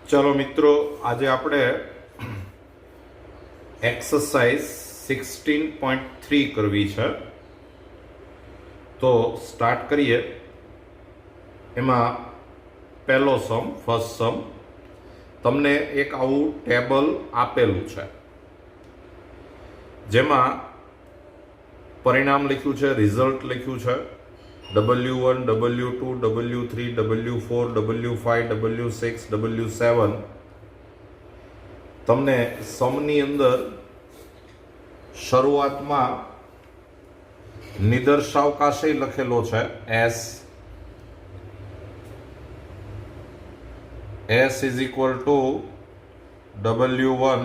चलो मित्रों, आज આપણે एक्सरसाइज 16.3 करवी है। तो स्टार्ट करिए। एमा पहलो सम, फर्स्ट सम, तमने एक आवु टेबल आपेलू है, जेमा परिणाम लिख्यू है, रिजल्ट लिख्यू है W1, W2, W3, W4, W5, W6, W7। तमने समनी अंदर शुरुआत में निदर्शावकाशे लखेलो है S is equal to W1,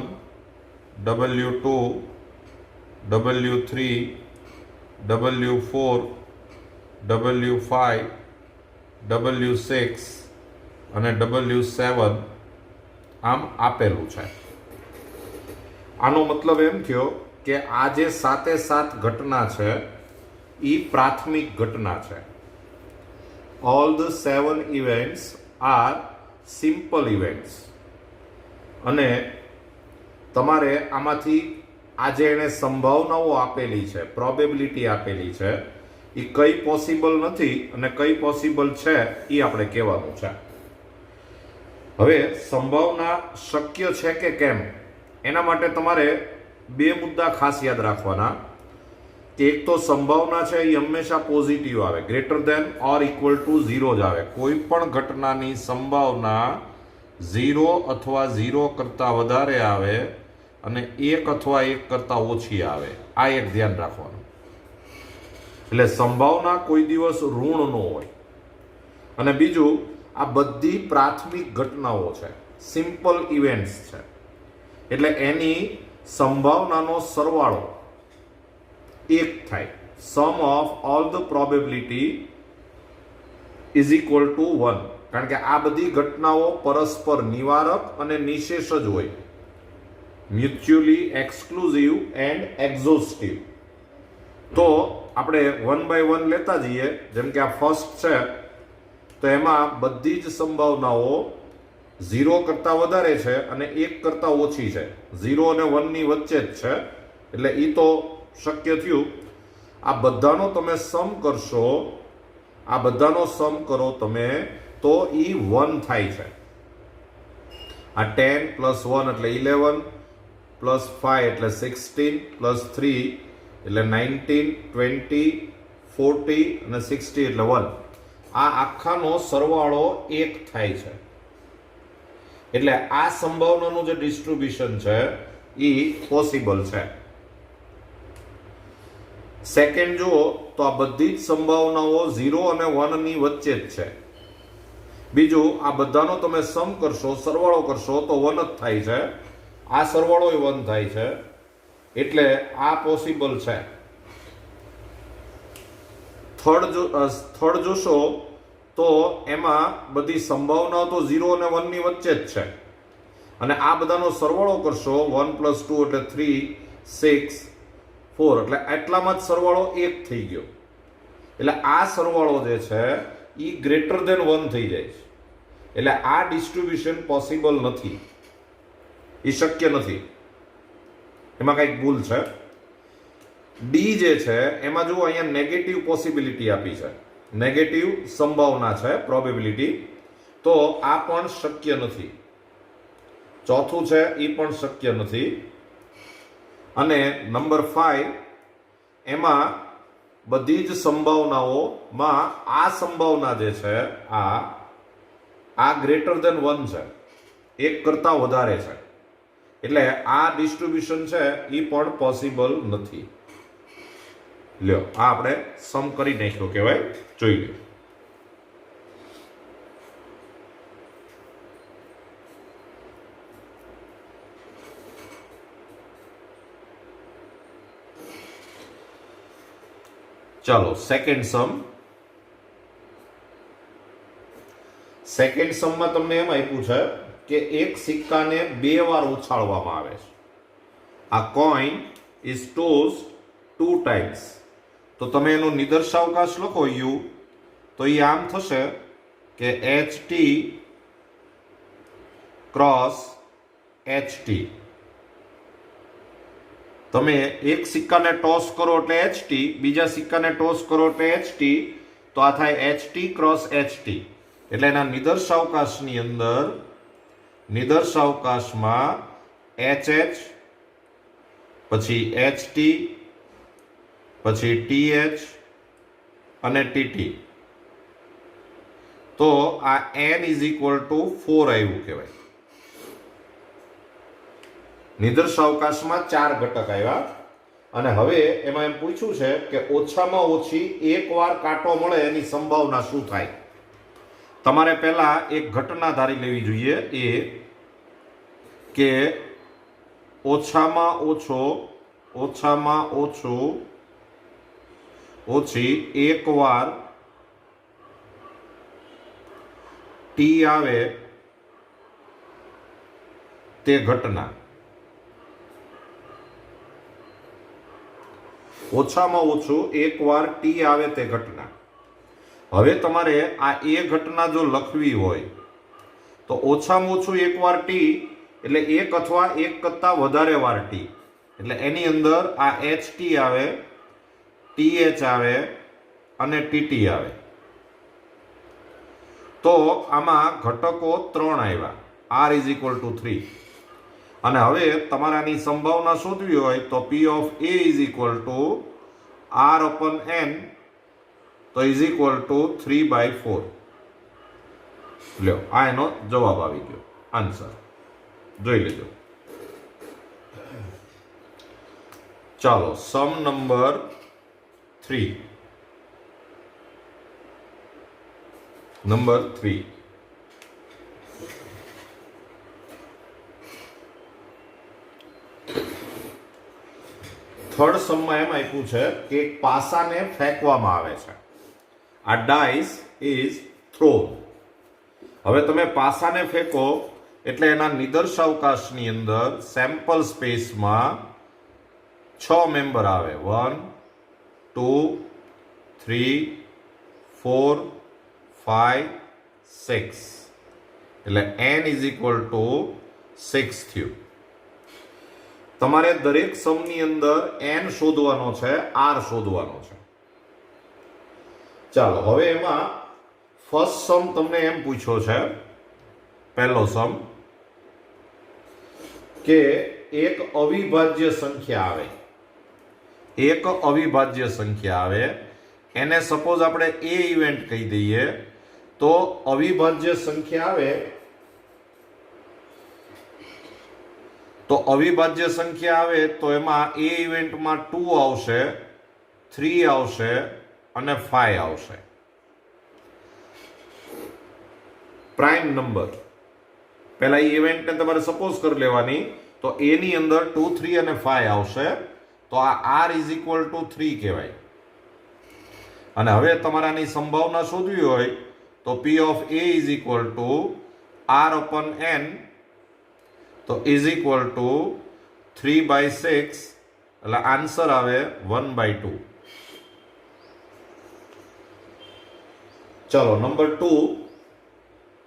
W2, W3, W4, W5, W6 અને W7 આમ આપેલું છે। આનો મતલબ એમ થયો કે આ જે સાતે સાત ઘટના છે એ પ્રાથમિક ઘટના છે। All the 7 events are simple events. અને તમારે આમાંથી આજે એને સંભાવનાઓ આપેલી છે, પ્રોબેબિલિટી આપેલી છે, એ કઈ પોસિબલ નથી અને કઈ પોસિબલ છે એ આપણે કહેવાનું છે। હવે સંભાવના શક્ય છે કે કેમ એના માટે તમારે બે મુદ્દા ખાસ યાદ રાખવાના કે એક તો સંભાવના છે એ હંમેશા પોઝિટિવ આવે, greater than or equal to 0 જ આવે। કોઈ પણ ઘટનાની સંભાવના 0 અથવા 0 કરતા વધારે આવે અને 1 અથવા 1 કરતા ઓછી આવે। આ એક ધ્યાન રાખવાનું। એટલે સંભાવના કોઈ દિવસ ઋણ ન હોય। અને બીજું, આ બધી પ્રાથમિક ઘટનાઓ છે, સિમ્પલ ઇવેન્ટ્સ છે, એટલે એની સંભાવનાનો સરવાળો 1 થાય। Sum of all the probability is equal to 1। કારણ કે આ બધી ઘટનાઓ પરસ્પર નિવારક અને નિશેષ જ હોય, મ્યુચ્યુઅલી એક્સક્લુઝિવ એન્ડ એક્ઝોસ્ટિવ। તો આપણે 1 બાય 1 લેતા જઈએ। જેમ કે આ ફર્સ્ટ છે તો એમાં બધી જ સંભાવનાઓ 0 કરતા વધારે છે અને 1 કરતા ઓછી છે, 0 અને 1 ની વચ્ચે જ છે, એટલે એ તો શક્ય થયું। આ બધાનો તમે સમ કરશો, આ બધાનો સમ કરો તમે તો એ 1 થાય છે। આ 10 પ્લસ 1 એટલે 11 પ્લસ 5 એટલે 16 પ્લસ 3 એટલે 19, 20, 40 અને 60 એટલે 1। આ આખાનો સરવાળો 1 થાય છે। એટલે આ સંભાવનાનું જે ડિસ્ટ્રીબ્યુશન છે એ પોસિબલ છે। સેકન્ડ જુઓ તો આ બધી જ સંભાવનાઓ 0 અને 1 ની વચ્ચે જ છે। બીજું, આ બધાનો તમે સમ કરશો, સરવાળો કરશો તો 1 જ થાય છે। આ સરવાળો 1 થાય છે, એટલે આ પોસિબલ છે। થર્ડ જોશો તો એમાં બધી સંભાવનાઓ તો 0 અને 1 ની વચ્ચે જ છે, અને આ બધાનો સરવાળો કરશો 1 પ્લસ 2 એટલે 3, 6, 4 એટલે આટલામાં જ સરવાળો 1 થઈ ગયો। એટલે આ સરવાળો જે છે એ ગ્રેટર ધેન 1 થઈ જાય છે। એટલે આ ડિસ્ટ્રીબ્યુશન પોસિબલ નથી, એ શક્ય નથી, એમાં કંઈક ભૂલ છે। ડી જે છે એમાં જુઓ, અહીંયા નેગેટિવ પોસિબિલિટી આપી છે, નેગેટિવ સંભાવના છે, પ્રોબેબિલિટી, તો આ પણ શક્ય નથી। ચોથું છે એ પણ શક્ય નથી। અને નંબર 5, એમાં બધી જ સંભાવનાઓમાં આ સંભાવના જે છે આ ગ્રેટર ધેન 1 છે, 1 કરતા વધારે છે, એટલે આ ડિસ્ટ્રીબ્યુશન છે એ પણ પોસિબલ નથી। લ્યો, આ આપણે સમ કરી નાખ્યો કહેવાય, જોઈ લો। ચાલો સેકન્ડ સમ। સેકન્ડ સમમાં તમને એમ આપ્યું છે કે એક સિક્કાને 2 વાર ઉછાળવામાં આવે છે। આ કોઈન ઇઝ ટોસ્ડ 2 ટાઈમ્સ। તો તમે એનો નિદર્શાવકાશ લખો યુ, તો એ આમ થશે કે HT ક્રોસ HT. તમે એક સિક્કાને ટોસ કરો એટલે HT, બીજા સિક્કાને ટોસ કરો એટલે HT, તો આ થાય HT ક્રોસ HT. એટલે એના નિદર્શાવકાશની અંદર નિદર્શાવકાશમાં HH, પછી HT, પછી TH અને TT. તો આ n ઇઝ ઇક્વલ ટુ 4 આવ્યું કહેવાય. નિદર્શાવકાશમાં 4 ઘટક આવ્યા. અને હવે એમાં એમ પૂછ્યું છે કે ઓછામાં ઓછી એક વાર કાંટો મળે એની સંભાવના શું થાય. તમારે પહેલા એક ઘટના ધારી લેવી જોઈએ, એ કે ઓછામાં ઓછી એક વાર ટી આવે તે ઘટના. ઓછામાં ઓછું એક વાર ટી આવે તે ઘટના. હવે તમારે આ એ ઘટના જો લખવી હોય તો ઓછામાં ઓછું એક વાર ટી એટલે એક અથવા એક કરતા વધારે વાર ટી. એટલે એની અંદર આ HT આવે, TH આવે અને TT આવે. તો આમાં ઘટકો 3 આવ્યા. R is equal to 3. અને હવે તમારે આની સંભાવના શોધવી હોય તો P of A is equal two R અપન N, તો ઇઝ ઇક્વલ ટુ 3/4. લ્યો, આ એનો જવાબ આવી ગયો, આન્સર જોઈ લેજો. ચાલો, સમ નંબર 3. નંબર 3. થર્ડ સમમાં એમ આપ્યું છે કે એક પાસાને ફેંકવામાં આવે છે. આ ડાઇસ ઇઝ થ્રોન. હવે તમે પાસાને ફેંકો એટલે એના નિદર્શાવકાશની અંદર સેમ્પલ સ્પેસમાં 6 મેમ્બર આવે. 1, 2, 3, 4, 5, 6. એટલે n ઇઝ ઇક્વલ ટુ 6 થયું. તમારે દરેક સમની અંદર n શોધવાનો છે, r શોધવાનો છે. ચાલો, હવે એમાં ફર્સ્ટ સમ તમને એમ પૂછ્યો છે, પહેલો સમ, કે એક અવિભાજ્ય સંખ્યા આવે. એક અવિભાજ્ય સંખ્યા આવે, એને સપોઝ આપણે A ઇવેન્ટ કહી દઈએ. તો અવિભાજ્ય સંખ્યા આવે તો એમાં A ઇવેન્ટમાં 2 આવશે, 3 આવશે અને 5 આવશે. Prime number. પહેલા ઇવેન્ટને તમારે સપોઝ કરી લેવાની, તો A ની અંદર 2, 3 અને 5 આવશે. તો આ R ઇઝ ઇક્વલ ટુ 3 કહેવાય. અને હવે તમારે આની સંભાવના શોધવી હોય તો P of A is equal two R અપન N, તો ઇઝ ઇક્વલ ટુ 3/6. એટલે આન્સર આવે 1/2. ચલો, નંબર 2.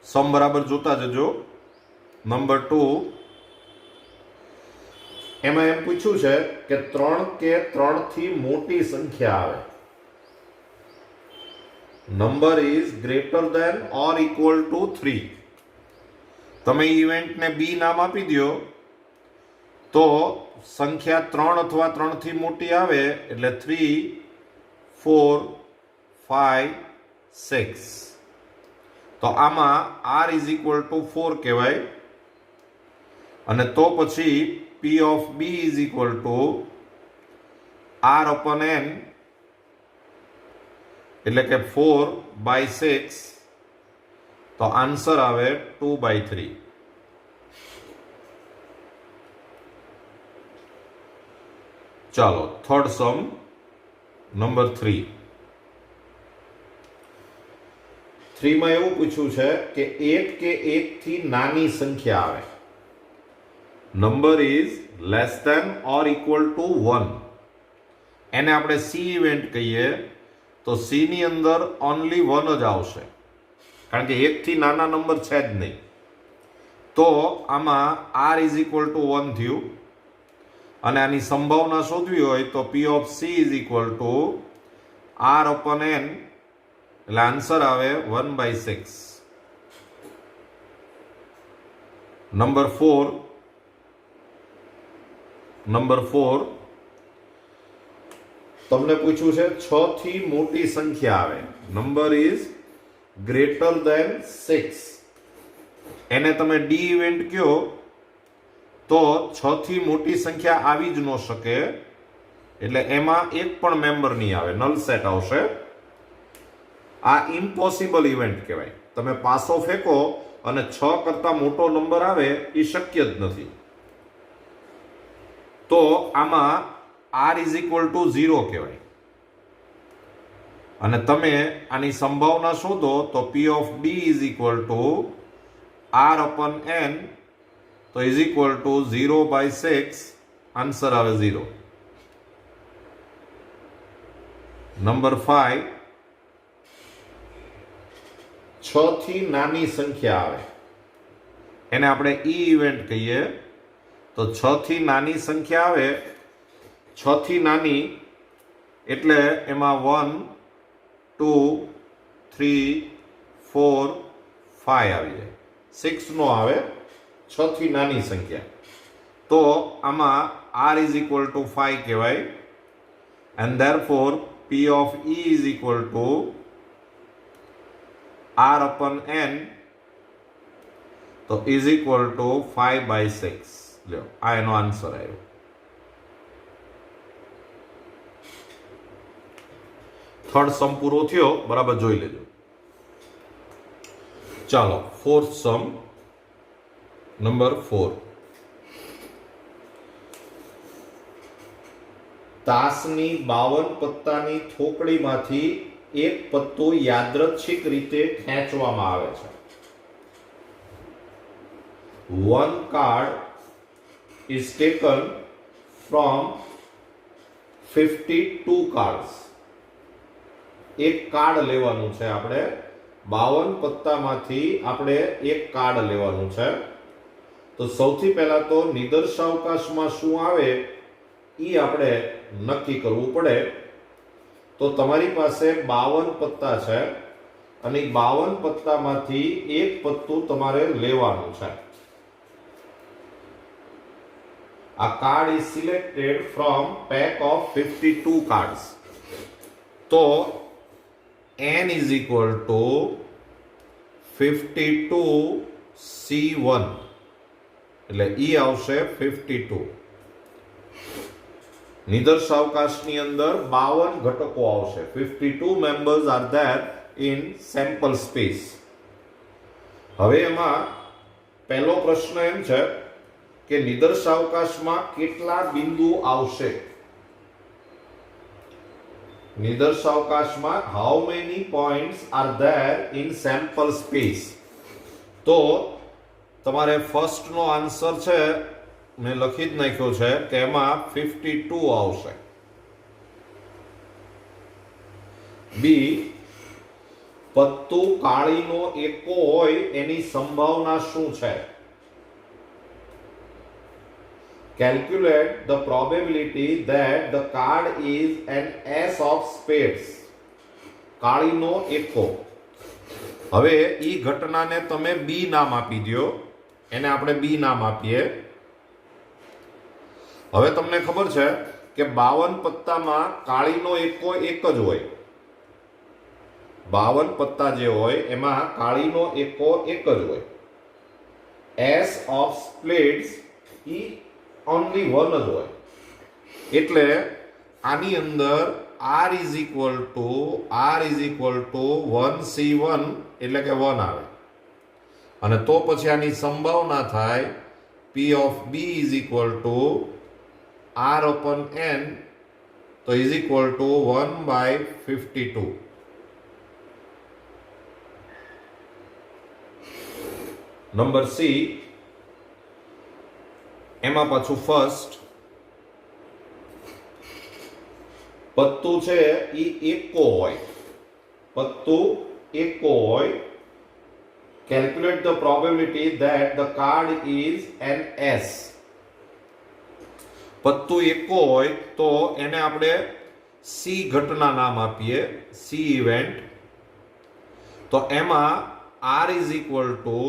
સમ બરાબર જોતા જજો. નંબર 2, એમાં એમ પૂછ્યું છે કે 3 કે 3 થી મોટી સંખ્યા આવે. Number is greater than or equal to 3. તમે ઇવેન્ટને B નામ આપી દો તો સંખ્યા 3 અથવા 3 થી મોટી આવે એટલે 3, 4, 5, 6. તો આમાં R ઇઝ ઇક્વલ ટુ 4 કહેવાય. અને તો પછી P of B is equal two R અપન N, એટલે કે 4/6. તો આન્સર આવે 2/3. ચાલો, થર્ડ સમ નંબર 3. 3 માં એવું પૂછ્યું છે કે 1 કે 1 થી નાની સંખ્યા આવે. Number is less than or equal to 1. એને આપણે C ઇવેન્ટ કહીએ તો C ની અંદર ઓનલી 1 જ આવશે, કારણ કે 1 થી નાના નંબર છે જ નહીં. તો આમાં r ઇઝ ઇક્વલ ટુ 1 થયું અને આની સંભાવના શોધવી હોય તો p of c is equal two r અપન n, એટલે આન્સર આવે 1/6. નંબર 4 તમને પૂછ્યું છે 6 થી મોટી સંખ્યા આવે, નંબર ઇઝ ગ્રેટર ધેન 6, એને તમે ડી ઇવેન્ટ કહો તો 6 થી મોટી સંખ્યા આવી જ ન શકે, એટલે એમાં એક પણ મેમ્બર નહીં આવે, નલ સેટ આવશે. આ ઇમ્પોસિબલ ઇવેન્ટ કહેવાય. તમે પાસો ફેંકો અને 6 કરતા મોટો નંબર આવે એ શક્ય જ નથી. તો આમાં r ઇઝ ઇક્વલ ટુ 0 કહેવાય. અને તમે આની સંભાવના શોધો તો p of d is equal two r અપન n, તો ઇઝ ઇક્વલ ટુ 0/6, આન્સર આવે 0. નંબર 5, 6 થી નાની સંખ્યા આવે, એને આપણે ઈ ઇવેન્ટ કહીએ. તો 6 થી નાની સંખ્યા આવે, 6 થી નાની એટલે એમાં 1 2 3 4 5 આવી જાય, 6 નો આવે. 6 થી નાની સંખ્યા, તો આમાં r ઇઝ ઇક્વલ ટુ 5 કહેવાય. And therefore p of e is equal two r અપન n, તો ઇઝ ઇક્વલ ટુ 5/6. લ્યો, આ એનો આન્સર આવ્યો. થર્ડ સમ પૂરો થયો, બરાબર જોઈ લેજો. ચાલો, ફોર્થ સમ, નંબર 4. તાસની 52 પત્તાની થોકડીમાંથી એક પત્તું યાદૃચ્છિક રીતે ખેંચવામાં આવે છે. One card is taken from 52 cards. એક કાર્ડ લેવાનું છે આપણે, 52 પત્તામાંથી આપણે એક કાર્ડ લેવાનું છે. તો સૌથી પહેલા તો નિદર્શાવકાશમાં શું આવે એ આપણે નક્કી કરવું પડે. તો તમારી પાસે 52 પત્તા છે અને 52 પત્તામાંથી એક પત્તું તમારે લેવાનું છે. A card is selected from pack of 52 cards. તો n is equal to 52c1, એટલે e આવશે 52. નિદર્શાવકાશની અંદર 52 ઘટકો આવશે. 52 members are there in sample space. હવે એમાં પહેલો પ્રશ્ન એમ છે કે નિદર્શાવકાશમાં કેટલા બિંદુ આવશે. નિદર્શાવકાશમાં how many points are there in sample space. તો તમારે ફર્સ્ટ નો આન્સર છે, મેં લખી જ નાખ્યો છે કે એમાં 52 આવશે. બી, પત્તું કાળીનો એકો હોય એની સંભાવના શું છે. Calculate the probability that the card is an ace of spades. કાળીનો એકો. હવે ઈ ઘટનાને તમે બી નામ આપી દો, એને આપણે બી નામ આપીએ. હવે તમને ખબર છે કે 52 પત્તામાં કાળીનો એકો એક જ હોય. 52 પત્તા જે હોય એમાં કાળીનો એકો એક જ હોય. એસ ઓફ સ્પ્લેડ્સ ઈ ઓનલી વન જ હોય. એટલે આની અંદર r is equal two 1c1, એટલે કે 1 આવે. અને તો પછી આની સંભાવના થાય p of b is equal two r અપન n, તો is equal two 1/52. Number C, એમાં પાછું ફર્સ્ટ પત્તું છે ઈ એકો હોય. પત્તું એકો હોય Calculate the probability that the card is an S. પત્તું એકો હોય તો એને આપણે સી ઘટના નામ આપીએ, સી ઇવેન્ટ. તો એમાં R ઇઝ ઇક્વલ ટુ,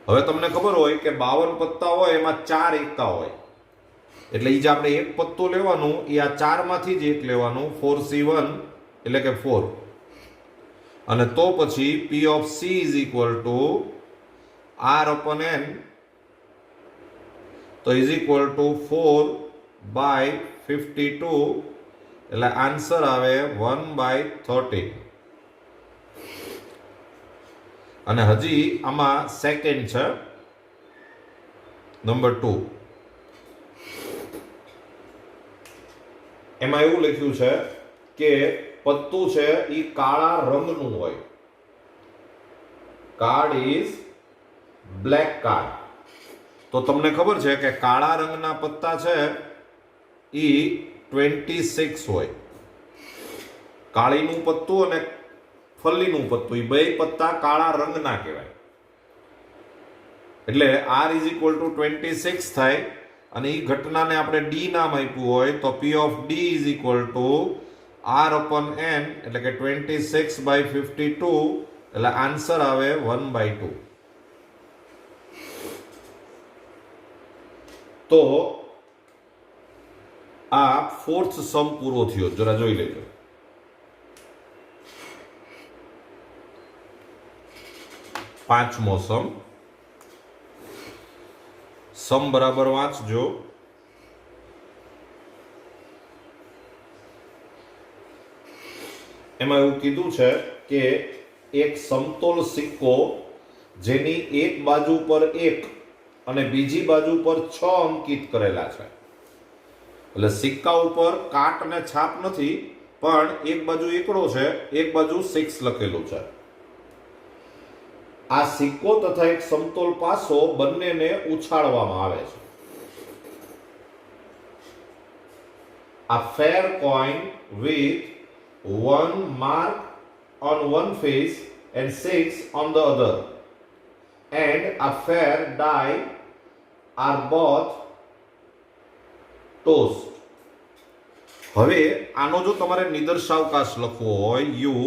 હવે તમને ખબર હોય કે 52 પત્તા હોય એમાં 4 એકા હોય, એટલે એ જે આપણે એક પત્તું લેવાનું એ આ 4 માંથી જ એક લેવાનું, 4C1 એટલે કે 4. અને તો પછી P of C is equal two R upon N, તો ઇઝ ઇક્વલ ટુ 4/52, એટલે આન્સર આવે 1/13. અને હજી આમાં સેકન્ડ છે, નંબર 2. એમાં એવું લખ્યું છે કે પત્તું છે એ કાળા રંગનું હોય. Card is black card. તો તમને ખબર છે કે કાળા રંગના પત્તા છે એ 26 હોય. કાળીનું પત્તું અને ફલ્લીનું પત્તું એ બે પત્તા કાળા રંગના કહેવાય. એટલે R ઇઝ ઇક્વલ ટુ 26 થાય. અને એ ઘટનાને આપણે D નામ આપ્યું હોય તો P of D is equal two R upon N, એટલે કે 26/52, એટલે આન્સર આવે 1/2. તો આ ફોર્થ સમ પૂરો થયો. જરા જોઈ લેજો. પાંચમો સમ બરાબર વાંચજો. એમાં એવું કીધું છે કે એક સમતોલ સિક્કો જેની એક બાજુ પર 1 અને બીજી બાજુ પર 6 અંકિત કરેલા છે. એટલે સિક્કા ઉપર કાટ અને છાપ નથી, પણ એક બાજુ એકડો છે, એક બાજુ 6 લખેલું છે. આ સિક્કો તથા એક સમતોલ પાસો બંનેને ઉછાળવામાં આવે છે. A fair coin with 1 mark on one face and 6 on the other, and a fair die are both tossed. હવે આનો જો તમારે નિદર્શાવકાશ લખવો હોય યુ,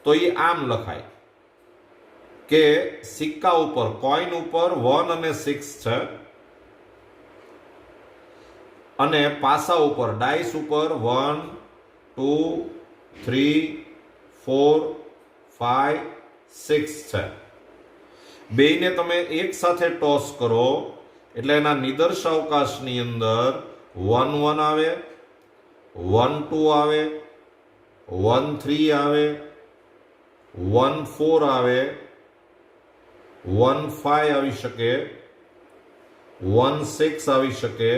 તો એ આમ લખાય કે સિક્કા ઉપર, કોઈન ઉપર 1 અને 6 છે, અને પાસા ઉપર, ડાઈસ ઉપર 1, 2, 3, 4, 5, 6 છે. બેયને તમે એક સાથે ટોસ કરો એટલે એના નિદર્શાવકાશની અંદર 1, 1 આવે, 1, 2 આવે, 1, 3 આવે, 1, 4 આવે, 1, 5 આવી શકે, 1, 6 આવી શકે,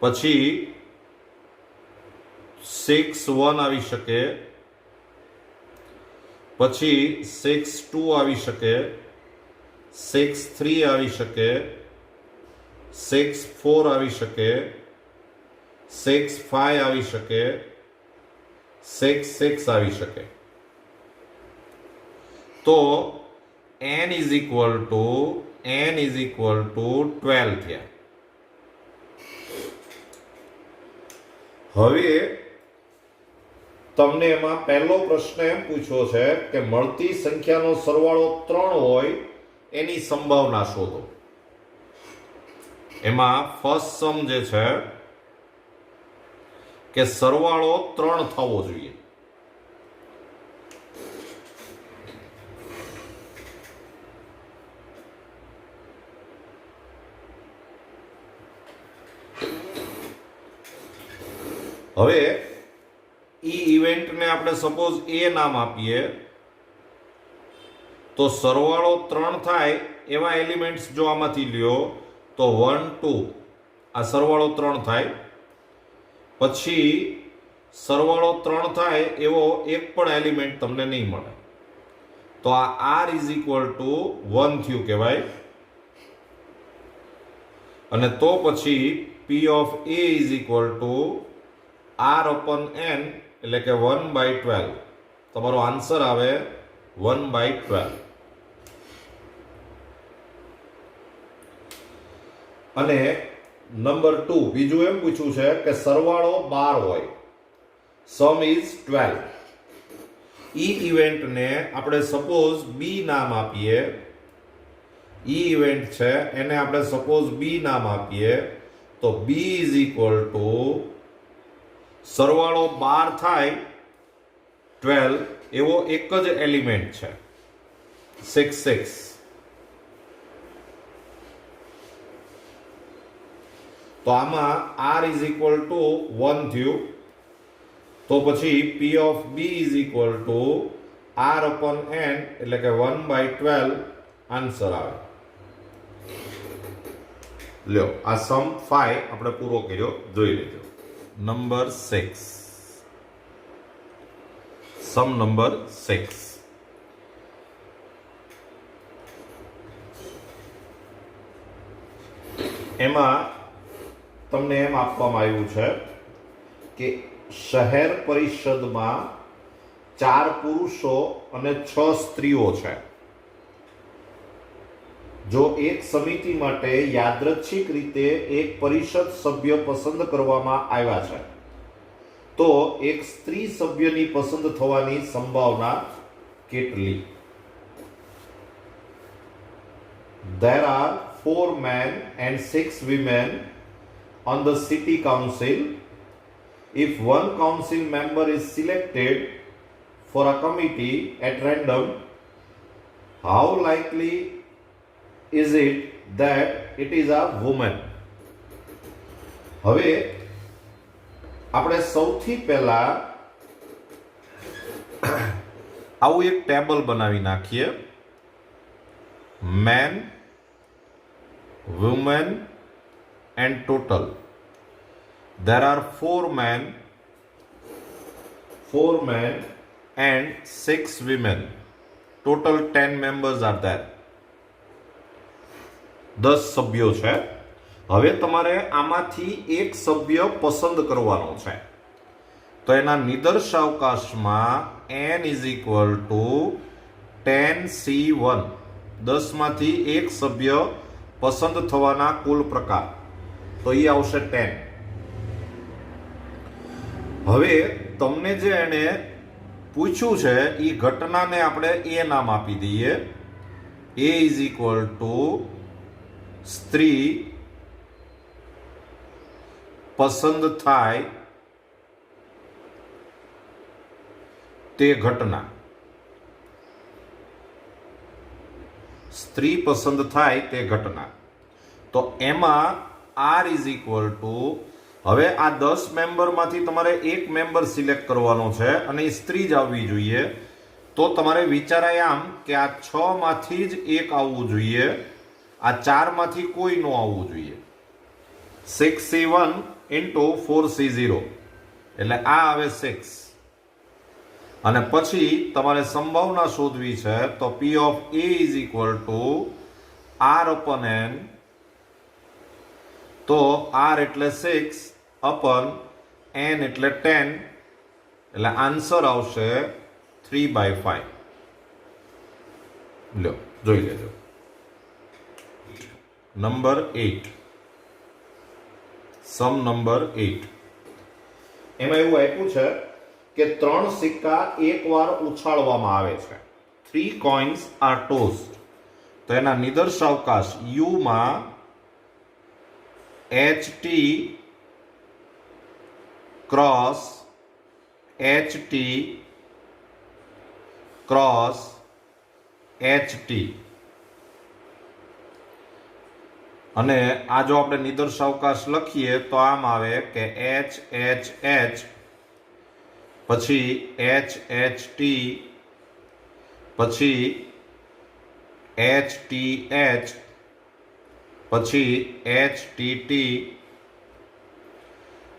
પછી 6, 1 આવી શકે, પછી 6, 2 આવી શકે, 6, 3 આવી શકે, 6, 4 આવી શકે, 6, 5 આવી શકે, 6, 6 આવી શકે. તો n is equal to 12 થયા. હવે તમને એમાં પહેલો પ્રશ્ન એમ પૂછ્યો છે કે મળતી સંખ્યાનો સરવાળો 3 હોય એની સંભાવના શોધો. એમાં ફર્સ્ટ સમ જે છે કે સરવાળો 3 થવો જોઈએ. હવે ઈ ઇવેન્ટને આપણે સપોઝ એ નામ આપીએ તો સરવાળો 3 થાય એવા એલિમેન્ટ્સ જો આમાંથી લ્યો તો 1, 2 આ સરવાળો 3 થાય. પછી સરવાળો 3 થાય એવો એક પણ એલિમેન્ટ તમને નહીં મળે, તો આ r ઇઝ ઇક્વલ ટુ 1 થયું કહેવાય. અને તો પછી P of A is equal two R upon N, એટલે કે 1/12. તમારો આન્સર આવે 1/12. અને નંબર 2 બીજું એમ પૂછ્યું છે કે સરવાળો 12 હોય, સમ ઇઝ 12. ઈ ઇવેન્ટને આપણે સપોઝ બી નામ આપીએ, ઈ ઇવેન્ટ છે એને આપણે સપોઝ બી નામ આપીએ, તો બી ઇઝ ઇક્વલ ટુ સરવાળો 12 થાય 12 એવો એક જ એલિમેન્ટ છે 6. તો આમાં r ઇઝ ઇક્વલ ટુ 1 થયું, તો પછી p of b is equal two r upon n એટલે કે 1/12 આન્સર આવે. લ્યો આ સમ 5 આપણે પૂરો કર્યો, જોઈ લેજો. Number 6, sum number 6. એમાં તમને એમ આપવામાં આવ્યું છે કે શહેર પરિષદમાં 4 પુરુષો અને 6 સ્ત્રીઓ છે. જો એક સમિતિ માટે યાદચ્છિક રીતે એક પરિષદ સભ્ય પસંદ કરવામાં આવ્યા છે, તો એક સ્ત્રી સભ્યની પસંદ થવાની સંભાવના કેટલી? There are 4 men and 6 women on the city council. If one council member is selected for a committee at random, how likely is it that it is a woman? હવે આપણે સૌથી પહેલા આવું એક ટેબલ બનાવી નાખીએ. Man, woman and total. There are 4 men and 6 women. Total 10 members are there. 10 સભ્યો છે. હવે તમારે આમાંથી એક સભ્ય પસંદ કરવાનો છે, તો એના નિદર્શાવકાશમાં n is equal to 10c1. 10 માંથી એક સભ્ય પસંદ થવાના કુલ પ્રકાર, તો એ આવશે 10. હવે તમને જે એને પૂછ્યું છે એ ઘટનાને આપણે એ નામ આપી દઈએ. એ ઇઝ ઇક્વલ ટુ સ્ત્રી પસંદ થાય તે ઘટના. સ્ત્રી પસંદ થાય તે ઘટના. તો એમાં r ઇઝ ઇક્વલ ટુ, હવે આ 10 મેમ્બરમાંથી તમારે એક મેમ્બર સિલેક્ટ કરવાનો છે અને એ સ્ત્રી જ આવવી જોઈએ. તો તમારે વિચારાય આમ કે આ 6 માંથી જ એક આવવું જોઈએ, આ 4 માંથી કોઈ ન આવવું જોઈએ. 6c1 into 4c0 એટલે આ આવે 6. અને પછી તમારે સંભાવના શોધવી છે, તો p of a is equal to r upon n. તો r એટલે 6 upon n એટલે 10 એટલે આન્સર આવશે 3/5. લ્યો જોઈ લેજો. Number 8, sum number 8. એમાં એવું આપ્યું છે કે 3 સિક્કા એકવાર ઉછાળવામાં આવે છે. 3 coins are tossed. તો એના નિદર્શાવકાશ u માં ht cross ht cross ht. અને આ જો આપણે નિદર્શાવકાશ લખીએ તો આમ આવે કે h h h પછી h h t પછી h t h પછી h t t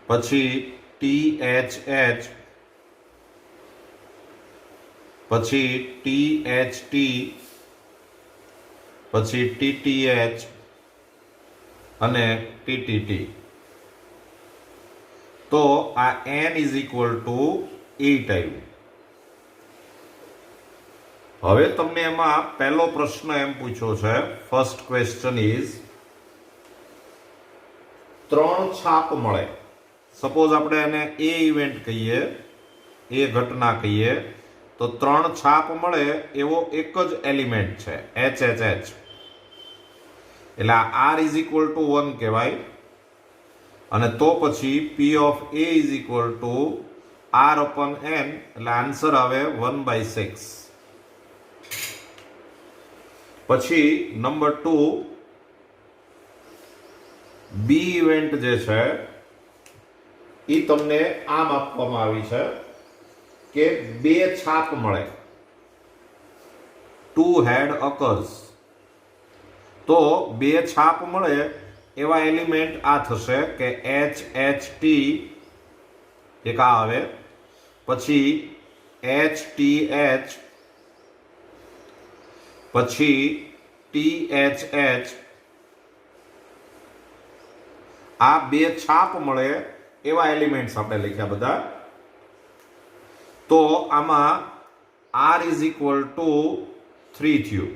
પછી t h h પછી t h t પછી t t h અને t t t. તો આ n is equal to 8 આવ્યું. હવે તમને એમાં પહેલો પ્રશ્ન એમ પૂછ્યો છે, ફર્સ્ટ ક્વેશ્ચન ઇઝ, 3 છાપ મળે. સપોઝ આપણે એને એ ઇવેન્ટ કહીએ, એ ઘટના કહીએ, તો 3 છાપ મળે એવો એક જ એલિમેન્ટ છે HHH. એટલે R ઇઝ ઇક્વલ ટુ 1 કહેવાય. અને તો પછી P of A is equal two R અપન N, એટલે આન્સર આવે 1/6. પછી નંબર 2, બી ઇવેન્ટ જે છે એ તમને આમ આપવામાં આવી છે કે 2 છાપ મળે, 2 હેડ અકર્સ. તો 2 છાપ મળે એવા એલિમેન્ટ આ થશે કે HHT એક આ આવે, પછી HTH, પછી THH. આ 2 છાપ મળે એવા એલિમેન્ટ્સ આપણે લખ્યા બધા. તો આમાં R ઇઝ ઇક્વલ ટુ 3 થયું.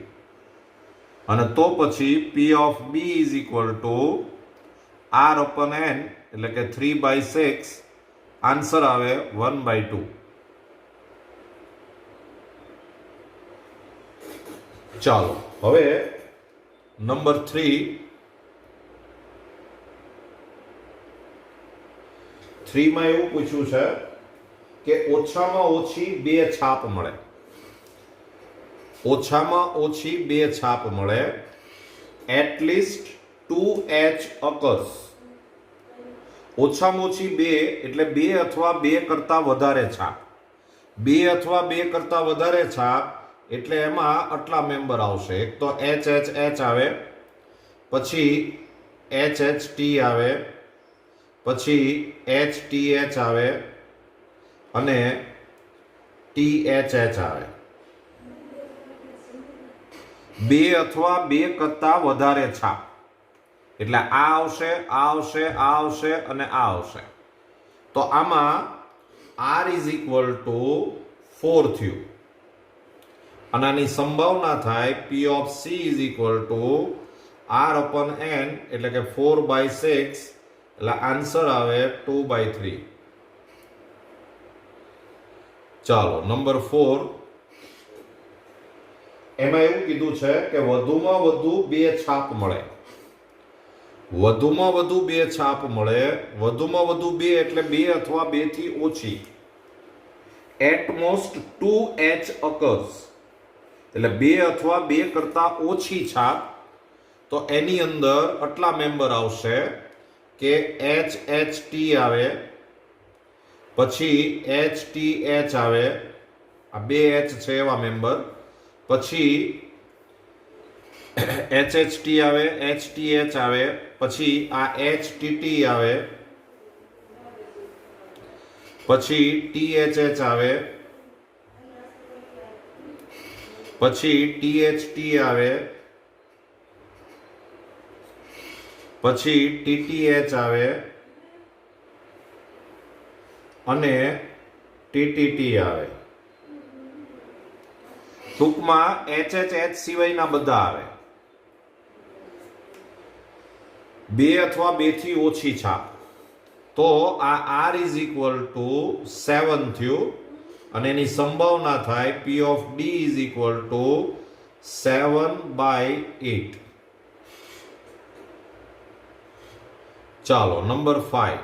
અને તો પછી P of B is equal two R અપન N, એટલે કે 3/6. આન્સર આવે 1/2. ચાલો હવે નંબર 3 માં એવું પૂછ્યું છે કે ઓછામાં ઓછી 2 છાપ મળે. ઓછામાં ઓછી 2 છાપ મળે, એટલીસ્ટ 2H occurs. ઓછામાં ઓછી 2 એટલે 2 અથવા 2 કરતા વધારે છાપ. 2 અથવા 2 કરતા વધારે છાપ એટલે એમાં આટલા મેમ્બર આવશે. એક તો HHH આવે, પછી HHT આવે, પછી HTH આવે અને THH આવે. 2 અથવા 2 કરતા વધારે છાપ એટલે આ આવશે, આ આવશે, આ આવશે અને આ આવશે. તો આમાં R ઇઝ ઇક્વલ ટુ 4 થયું. અને આની સંભાવના થાય P of C is equal two R અપન N, એટલે કે 4/6. એટલે આન્સર આવે 2/3. ચાલો નંબર 4, એમાં એવું કીધું છે કે વધુમાં વધુ 2 છાપ મળે. વધુમાં વધુ 2 છાપ મળે, વધુમાં વધુ 2 એટલે 2 અથવા 2 થી ઓછી. એટ મોસ્ટ 2H occurs, એટલે 2 અથવા 2 કરતા ઓછી છાપ. તો એની અંદર આટલા મેમ્બર આવશે કે HHT આવે, પછી HTH આવે, આ 2 H છે એવા મેમ્બર, પછી HHT આવે, HTH આવે, પછી આ HTT આવે, પછી THH આવે, પછી THT આવે, પછી TTH આવે અને TTT આવે. ટૂંકમાં HHH સિવાયના બધા આવે. 2 અથવા 2 થી ઓછી છાપ. તો આ R ઇઝ ઇક્વલ ટુ 7 થયું. અને એની સંભાવના થાય P of D is equal two 7/8. ચાલો નંબર 5.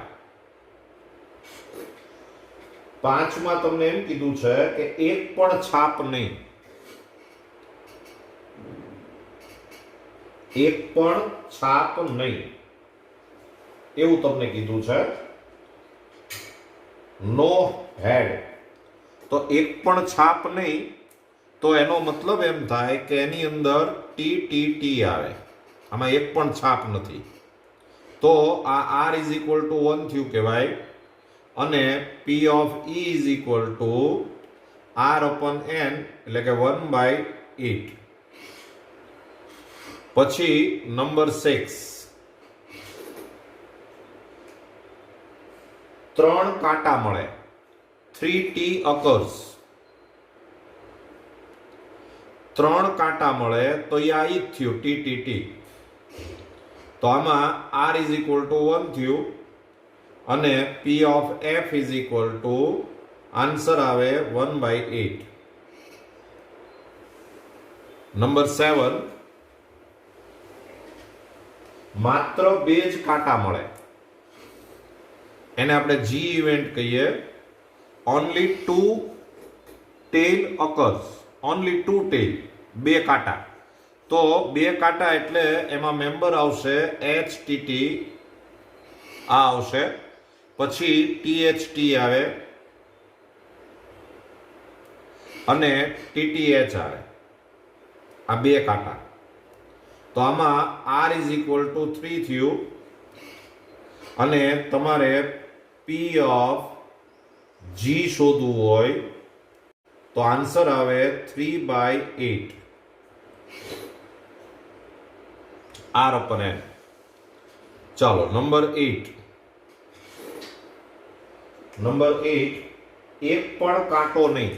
5 માં તમને એમ કીધું છે કે એક પણ છાપ નહીં, એક પણ છાપ નહીં એવું તમને કીધું છે. નો હેડ. તો એક પણ છાપ નહીં, તો એનો મતલબ એમ થાય કે એની અંદર TTT આવે. આમાં એક પણ છાપ નથી. તો આ R ઇઝ ઇક્વલ ટુ 1 થયું કહેવાય. અને P of E is equal two R અપન N, એટલે કે 1/8. પછી નંબર 6, 3 કાંટા મળે, 3T occurs. 3 કાંટા મળે તો એ આ ઈ જ થયું ટી ટી ટી. તો આમાં r ઇઝ ઇક્વલ ટુ 1 થયું અને p of f is equal to answer આવે 1/8. નંબર 7, માત્ર 2 જ કાંટા મળે એને આપણે જી ઇવેન્ટ કહીએ. ઓનલી 2 ટેલ અકર્સ. ઓનલી 2 ટેલ, 2 કાંટા. તો 2 કાંટા એટલે એમાં મેમ્બર આવશે HTT, આ આવશે, પછી THT આવે અને TTH આવે. આ 2 કાંટા. તો આમાં r ઇઝ ઇક્વલ ટુ 3 થયું અને તમારે p ઓફ g શોધવું હોય તો આન્સર આવે 3/8 r upon n. ચાલો નંબર 8. નંબર 8, એક પણ કાંટો નહીં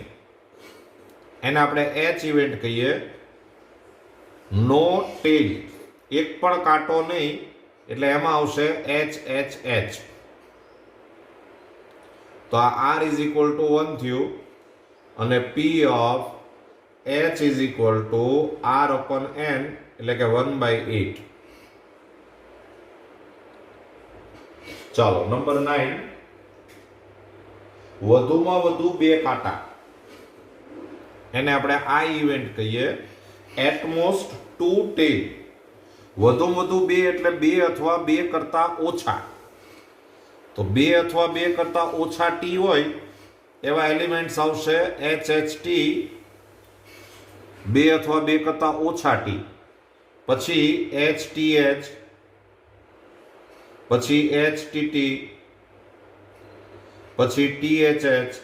એને આપણે h ઇવેન્ટ કહીએ. નો ટેલ, એક પણ કાંટો નહીં એટલે એમાં આવશે HHH. તો આ r ઇઝ ઇક્વલ ટુ 1 થયું અને p of h is equal two r upon n એટલે કે 1/8. ચાલો નંબર 9, વધુમાં વધુ 2 કાંટા એને આપણે આ ઇવેન્ટ કહીએ. એટમોસ્ટ 2 ટેલ, વધુમાં વધુ 2 એટલે 2 અથવા 2 કરતા ઓછા. તો 2 અથવા 2 કરતા ઓછા ટી હોય એવા એલિમેન્ટ્સ આવશે HHT, 2 અથવા 2 કરતા ઓછા ટી, પછી HTH, પછી HTT, પછી THH,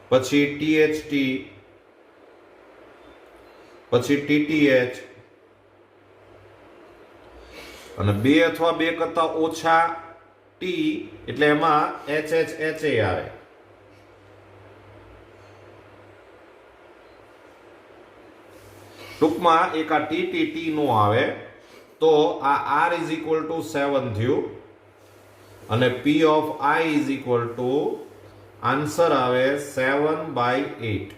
પછી THT, પછી TTH અને 2 અથવા 2 કરતા ઓછા ટી એટલે એમાં HHHA આવે. ટૂંકમાં એક આ TTT નો આવે. તો આ r ઇઝ ઇક્વલ ટુ 7 થયું અને p of i is equal to answer આવે 7/8.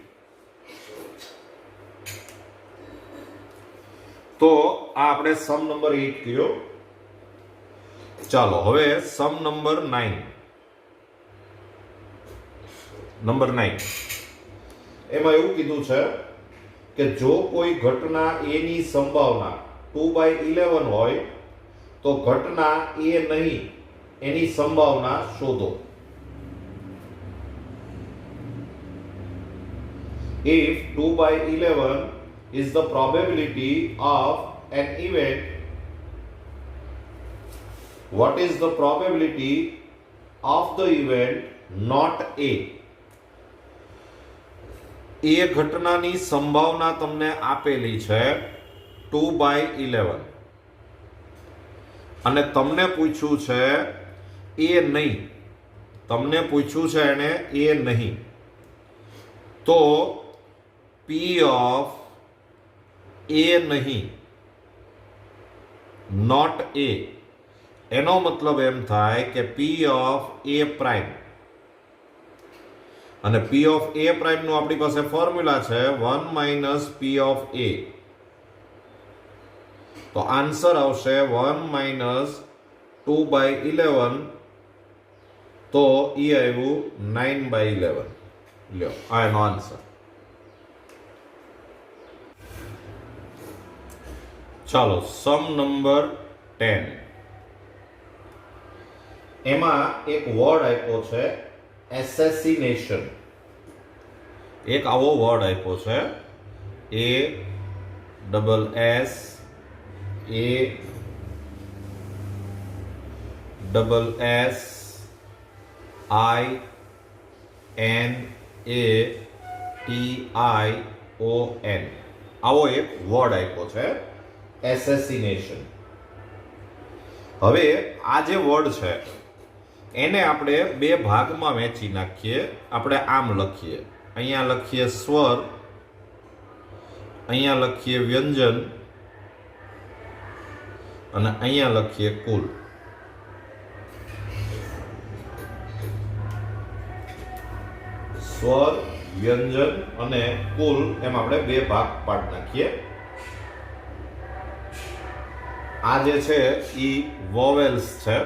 તો આ આપણે સમ નંબર 8 કર્યો. ચાલો હવે સમ નંબર 9. નંબર 9 એમાં એવું કીધું છે કે જો કોઈ ઘટના a ની સંભાવના 2/11 હોય તો ઘટના a નહીં એની સંભાવના શોધો. If 2/11 is the probability of an event, what is the probability of the event not A? એ ઘટનાની સંભાવના તમને આપેલી છે 2/11 અને તમને પૂછ્યું છે એ નહીં. તમને પૂછ્યું છે એને એ નહીં. તો P ઓફ A નહીં, નોટ A, એનો મતલબ એમ થાય કે P ઓફ A પ્રાઇમ. અને P ઓફ A પ્રાઇમ નું આપણી પાસે ફોર્મ્યુલા છે 1 માઇનસ P ઓફ A. તો આન્સર આવશે 1 માઇનસ 2/11. તો એ આવ્યું 9/11. લ્યો આ એનો આન્સર. ચાલો સમ નંબર 10. એમાં એક વર્ડ આપ્યો છે એસેસિનેશન. એક આવો વર્ડ આપ્યો છે ASSINATION. આવો એક વર્ડ આપ્યો છે એસેસિનેશન. હવે આ જે વર્ડ છે એને આપણે 2 ભાગમાં વહેંચી નાખીએ. આપણે આમ લખીએ, અહીંયા લખીએ સ્વર અહીંયા લખીએ વ્યંજન અને અહીંયા લખીએ કુલ. સ્વર, વ્યંજન અને કુલ એમ આપણે બે ભાગ પાડી નાખીએ. આ જે છે ઈ વોવેલ્સ છે.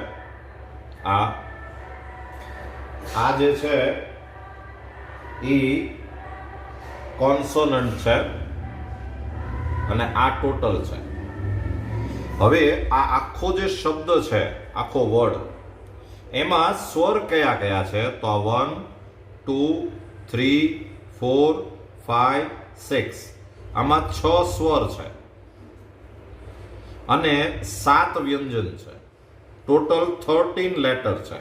આ જે છે ઈ કોન્સોનન્ટ છે અને આ ટોટલ છે. હવે આ આખો જે શબ્દ છે, આખો વર્ડ, એમાં સ્વર કયા કયા છે? તો 1 2 3 4 5 6 આમાં 6 સ્વર છે અને 7 વ્યંજન છે. ટોટલ 13 લેટર છે,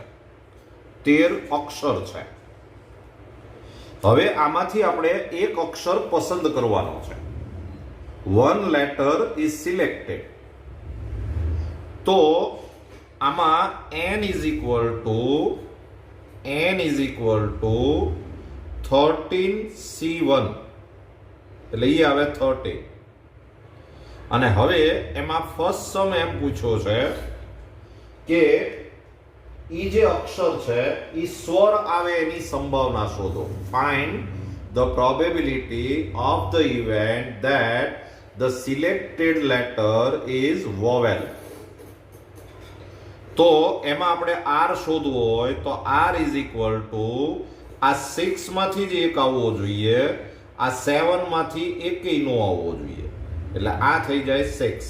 13 અક્ષર છે. હવે આમાંથી આપણે એક અક્ષર પસંદ કરવાનો છે. 1 લેટર ઇઝ સિલેક્ટેડ. તો આમાં n is equal two 13C1 એટલે એ આવે 30. અને હવે એમાં ફર્સ્ટ સમ એમ પૂછ્યો છે કે ઈ જે અક્ષર છે ઈ સ્વર આવે એની સંભાવના શોધો. Find the probability of the event that the selected letter is vowel. તો એમાં આપણે r શોધવો હોય તો r ઇઝ ઇક્વલ ટુ આ 6 માંથી જ એક આવવો જોઈએ, આ 7 માંથી એકેય નો આવવો જોઈએ, એટલે આ થઈ જાય 6.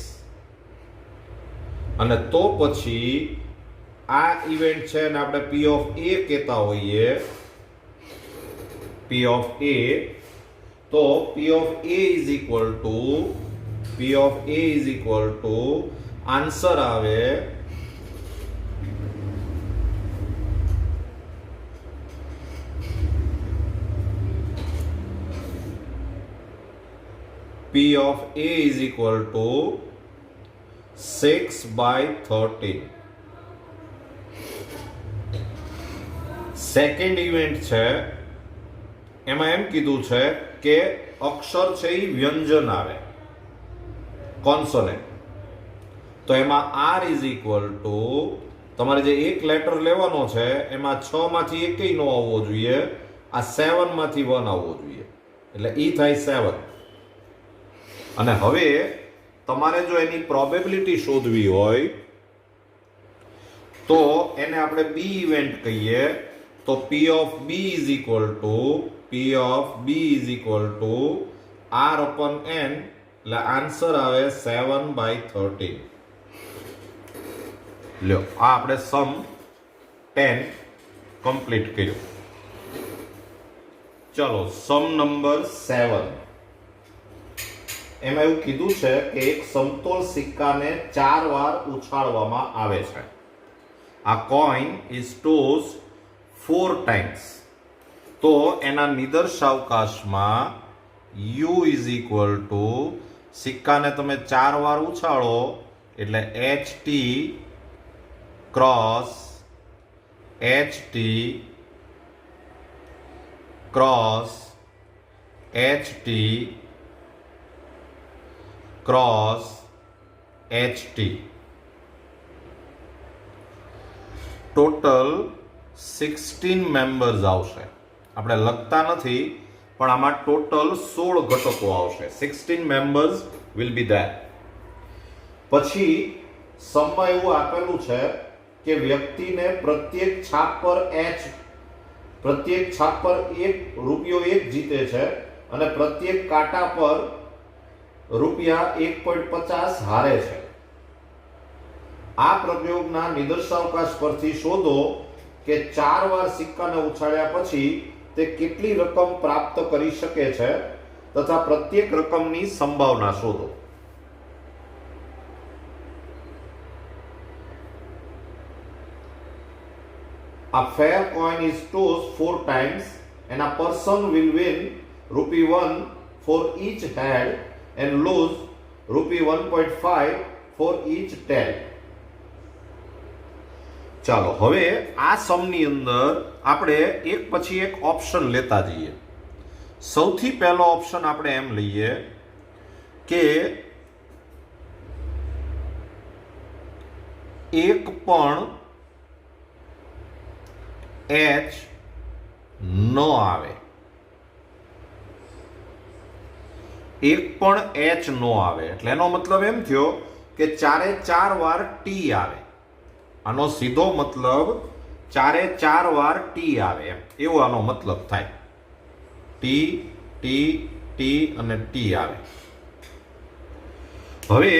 અને તો પછી આ ઇવેન્ટ છે ને આપણે P of A કહેતા હોઈએ, P of A. તો P of A is equal to answer આવે P of A is equal to 6/13. Second event છે એમાં એમ કીધું છે કે અક્ષર છે એ વ્યંજન આવે, કોન્સોનેન્ટ. તો એમાં r ઇઝ ઇક્વલ ટુ તમારે જે એક લેટર લેવાનો છે એમાં 6 માંથી એકેય નો આવવો જોઈએ, આ 7 માંથી 1 આવવો જોઈએ, એટલે ઈ થાય 7. અને હવે તમારે જો એની પ્રોબેબિલિટી શોધવી હોય તો એને આપણે બી ઇવેન્ટ કહીએ. તો P of B is equal to R/n, એટલે આન્સર આવે 7/13. લ્યો, આ આપણે સમ 10 કમ્પ્લીટ કર્યો. ચલો સમ નંબર 7. એમાં એવું કીધું છે કે એક સમતોલ સિક્કાને 4 વાર ઉછાળવામાં આવે છે. આ કોઈન ઇઝ ટોસ્ડ 4 times. તો એના નિદર્શાવકાશમાં u ઇઝ ઇક્વલ ટુ સિક્કાને તમે 4 વાર ઉછાળો એટલે HT cross HT cross HT cross HT. Total 16 members આવશે. આપણે લખતા નથી પણ આમાં ટોટલ 16 ઘટકો આવશે. 16 મેમ્બર્સ વિલ બી ધેર. પછી સમમાં એવું આપેલું છે કે વ્યક્તિને પ્રત્યેક છાપ પર ₹1 જીતે છે અને પ્રત્યેક કાંટા પર ₹1.50 હારે છે. આ પ્રયોગના નિદર્શાવકાશ પરથી શોધો કે 4 વાર સિક્કાને ઉછાળ્યા પછી તે કેટલી રકમ પ્રાપ્ત કરી શકે છે તથા પ્રત્યેક રકમની સંભાવના શોધો. A fair coin is tossed 4 times and a person will win ₹1 for each head and lose ₹1.5 for each tail. ચાલો હવે આ સમની અંદર આપણે એક પછી એક ઓપ્શન લેતા જઈએ. સૌથી પહેલો ઓપ્શન આપણે એમ લઈએ કે એક પણ એચ ન આવે, એક પણ એચ નો આવે, એટલે એનો મતલબ એમ થયો કે ચારે ચાર વાર ટી આવે. આનો સીધો મતલબ ચારે ચાર વાર ટી આવે એવો આનો મતલબ થાય. ટી ટી ટી અને ટી આવે. હવે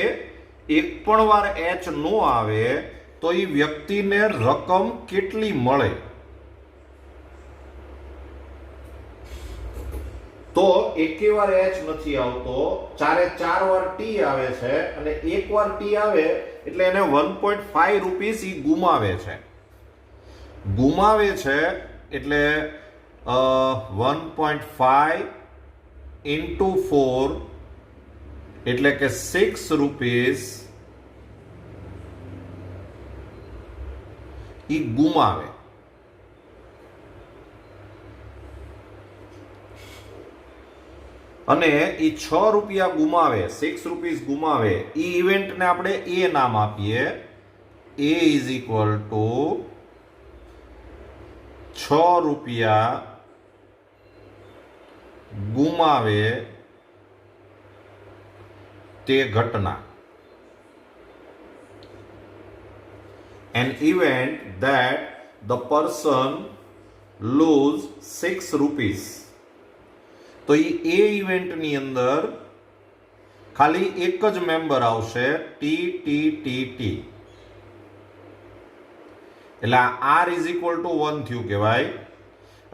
એક પણ વાર એચ નો આવે તો એ વ્યક્તિને રકમ કેટલી મળે? તો એકે વાર એચ નથી આવતો, ચારે ચાર વાર ટી આવે છે અને એક વાર ટી આવે એટલે એને 1.5 રૂપીસ ઈ ગુમાવે છે. ગુમાવે છે એટલે 1.5 into 4 એટલે કે 6 રૂપીસ ઈ ગુમાવે. અને એ 6 રૂપિયા ગુમાવે, 6 રૂપીસ ગુમાવે, એ ઇવેન્ટને આપણે એ નામ આપીએ. એ ઇઝ ઇક્વલ ટુ 6 રૂપિયા ગુમાવે તે ઘટના. An event that the person lose 6 rupees. તો એ ઇવેન્ટની અંદર ખાલી એક જ મેમ્બર આવશે, ટી ટી ટી ટી. એટલે આર ઇઝ ઇક્વલ ટુ 1 થયું કહેવાય.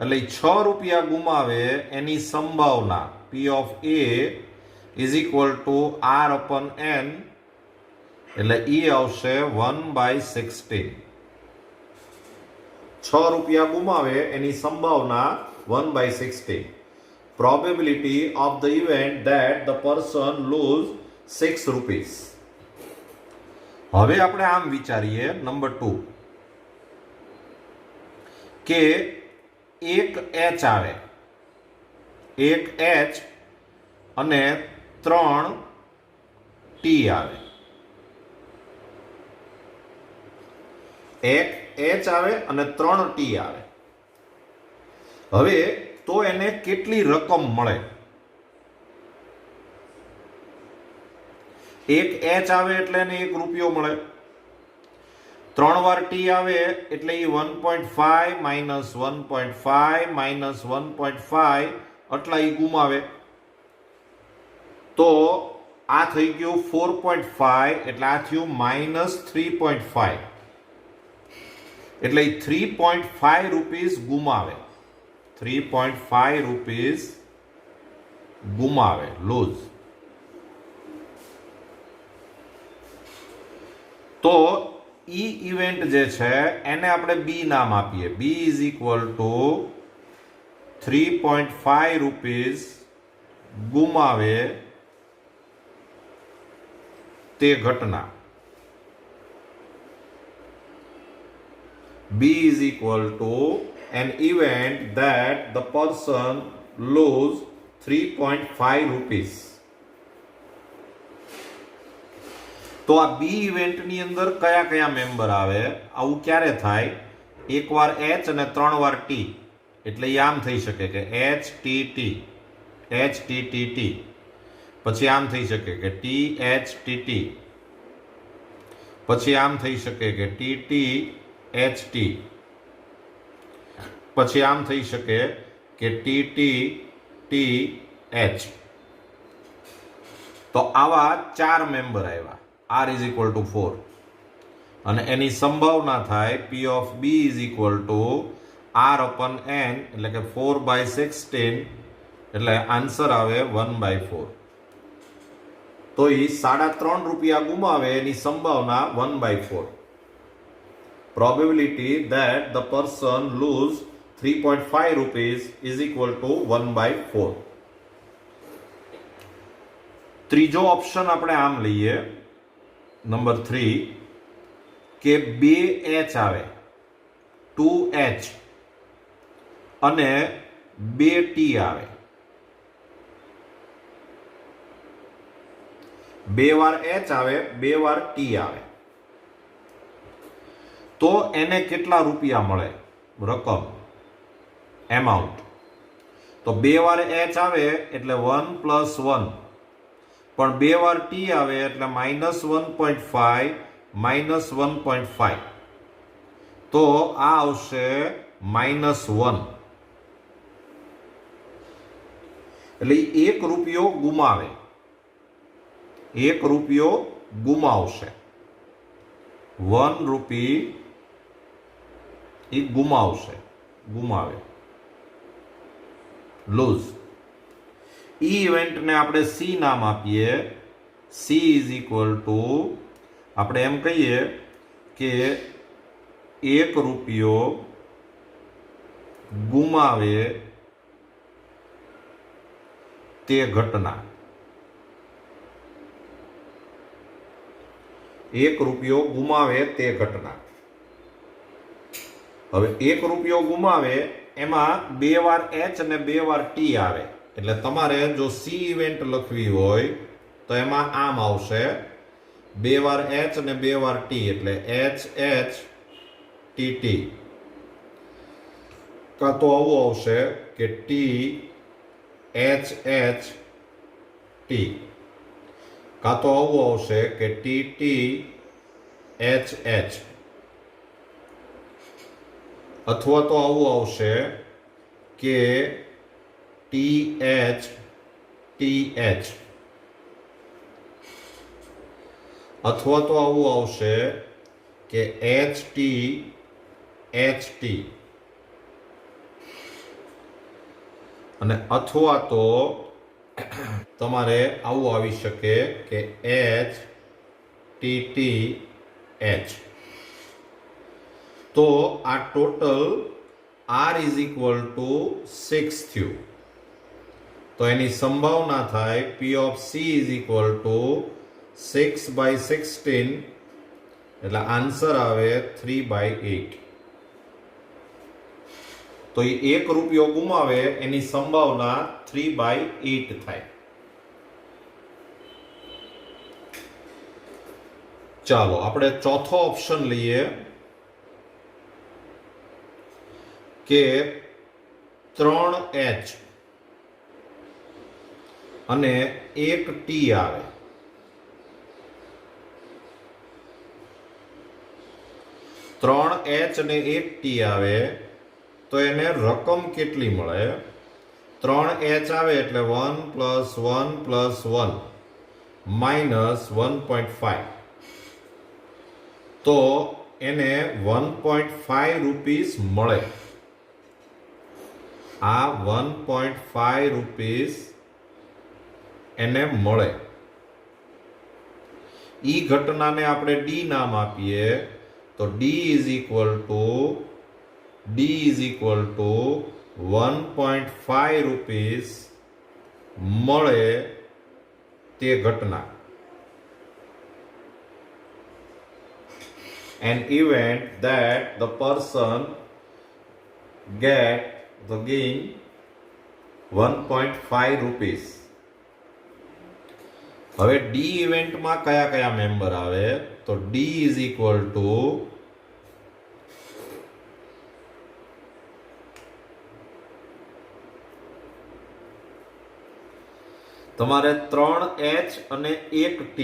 એટલે 6 રૂપિયા ગુમાવે એની સંભાવના P of A is equal to R upon N, એટલે ઈ આવશે 1/16. 6 રૂપિયા ગુમાવે એની સંભાવના 1/16. Probability of the event that the person lose 6 rupees. હવે આપણે આમ વિચારીએ નંબર 2 કે એક એચ આવે, એક એચ અને 3 ટી આવે. એક એચ આવે અને 3 ટી આવે. હવે તો એને કેટલી રકમ મળે? એક એચ આવે એટલે એને 1 રૂપિયો મળે. 3 વાર ટી આવે એટલે એ 1.5 માઇનસ 1.5 માઇનસ 1.5 આટલા એ ગુમાવે. તો આ થઈ ગયું 4.5 એટલે આ થયું માઇનસ 3.5 એટલે 3.5 રૂપીસ ગુમાવે. 3.5 રૂપીસ ગુમાવે, લૂઝ. તો ઈ ઇવેન્ટ જે છે એને આપણે બી નામ આપીએ. B is equal to 3.5 rupees ગુમાવે તે ઘટના. B is equal to an event that the person lose 3.5 rupees. તો આ બી ઇવેન્ટની અંદર કયા કયા મેમ્બર આવે? આવું ક્યારે થાય? એક વાર એચ અને 3 વાર ટી, એટલે આમ થઈ શકે કે H T T, H T T T. પછી આમ થઈ શકે કે ટી એચ ટી ટી. પછી આમ થઈ શકે કે ટી ટી એચ ટી. પછી આમ થઈ શકે કે ટી ટી ટી એચ. તો આવા 4 મેમ્બર આવ્યા. R is equal to 4 અને એની સંભાવના થાય P of B is equal to R upon N, એટલે કે 4/16, એટલે આન્સર આવે 1/4. તો એ 3.5 રૂપિયા ગુમાવે એની સંભાવના 1/4. Probability that the person lose 3.5 rupees is equal to 1/4. ત્રીજો ઓપ્શન આપણે આમ લઈએ, નંબર 3, કે 2 એચ આવે, 2H અને 2 ટી આવે. બે વાર h આવે, બે વાર t આવે, તો એને કેટલા રૂપિયા મળે? રકમ, એમાઉન્ટ. તો બે વાર h આવે એટલે 1 + 1, પણ બે વાર t આવે એટલે -1.5 -1.5, તો આ આવશે -1. એટલે 1 રૂપિયો ગુમાવે, 1 રૂપિયો ગુમાવશે. 1 રૂપી એ ગુમાવશે, ગુમાવે, લૂઝ. ઈ ઇવેન્ટને આપણે સી નામ આપીએ. સી ઇઝ ઇક્વલ ટુ, આપણે એમ કહીએ કે 1 રૂપિયો ગુમાવે તે ઘટના. 1 રૂપિયો ગુમાવે તે ઘટના. હવે 1 રૂપિયો ગુમાવે એમાં બે વાર h અને બે વાર t આવે, એટલે તમારે જો સી ઇવેન્ટ લખવી હોય તો એમાં આમ આવશે, બે વાર h અને બે વાર t, એટલે h h t t. કાં તો આવું આવશે કે t h h t, કાં તો આવું આવશે કે t t h h, અથવા તો આવું આવશે કે TH TH, અથવા તો આવું આવશે કે HT HT, અને અથવા તો તમારે આવું આવી શકે કે HTT H. તો આ total R is equal two 6 થયું. તો એની સંભાવના થાય P of C is equal two 6/16, એટલે આન્સર આવે 3/8. તો એ 1 રૂપિયો ગુમાવે એની સંભાવના 3/8 થાય. ચાલો આપણે ચોથો ઓપ્શન લઈએ કે 3h અને 1t આવે. 3h અને 1t આવે તો એને રકમ કેટલી મળે? 3h આવે એટલે 1 + 1 + 1 -1.5, તો એને 1.5 રૂપીસ મળે. આ 1.5 રૂપીસ એને મળે. ઈ ઘટનાને આપણે ડી નામ આપીએ. તો D is equal two 1.5 rupees મળે તે ઘટના. An event that the person get the gain 1.5 rupees. હવે ડી ઇવેન્ટમાં કયા કયા મેમ્બર આવે? તો ડી ઇઝ ઇક્વલ ટુ તમારે 3h અને 1t.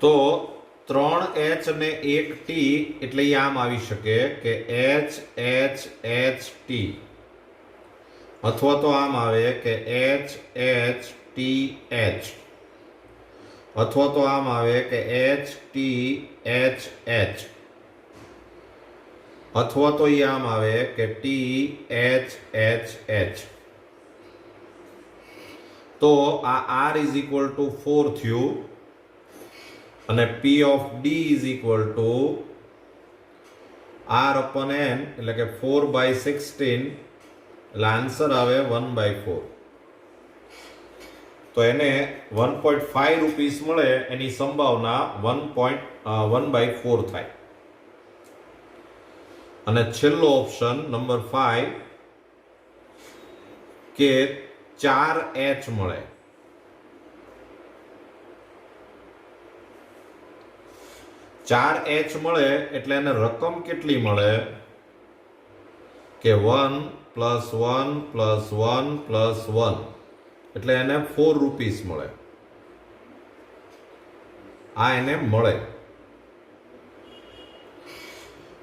તો 3h અને 1t એટલે આમ આવી શકે કે h h h t, અથવા તો આમ આવે કે h h t h, અથવા તો આમ આવે કે h t h h, અથવા તો આમ આવે કે t h h h. તો આ r ઇઝ ઇક્વલ ટુ 4 થયું, અને P of D is equal two r upon n એટલે કે 4/16 એટલે આન્સર આવે 1/4. તો એને 1.5 રૂપીસ મળે એની સંભાવના 1/4 થાય. અને છેલ્લો ઓપ્શન નંબર 5 કે 4h મળે. 4h મળે એટલે એને રકમ કેટલી મળે કે 1 + 1 + 1 + 1 એટલે એને 4 રૂપીસ મળે. આ એને મળે.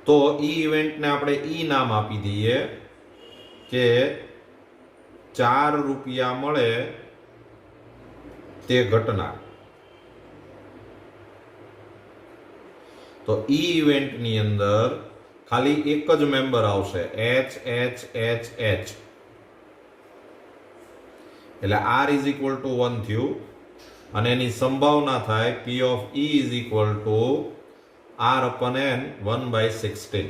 તો ઈ ઇવેન્ટને આપણે ઈ નામ આપી દઈએ કે 4 રૂપિયા મળે તે ઘટના. તો ઈ ઇવેન્ટની અંદર ખાલી એક જ મેમ્બર આવશે H H H H. એટલે R = 1 થયું અને એની સંભાવના થાય P of E = R upon n 1/16.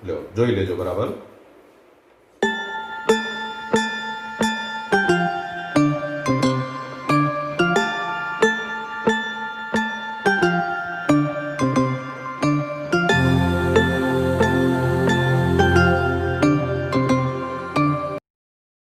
લો જોઈ લેજો બરાબર.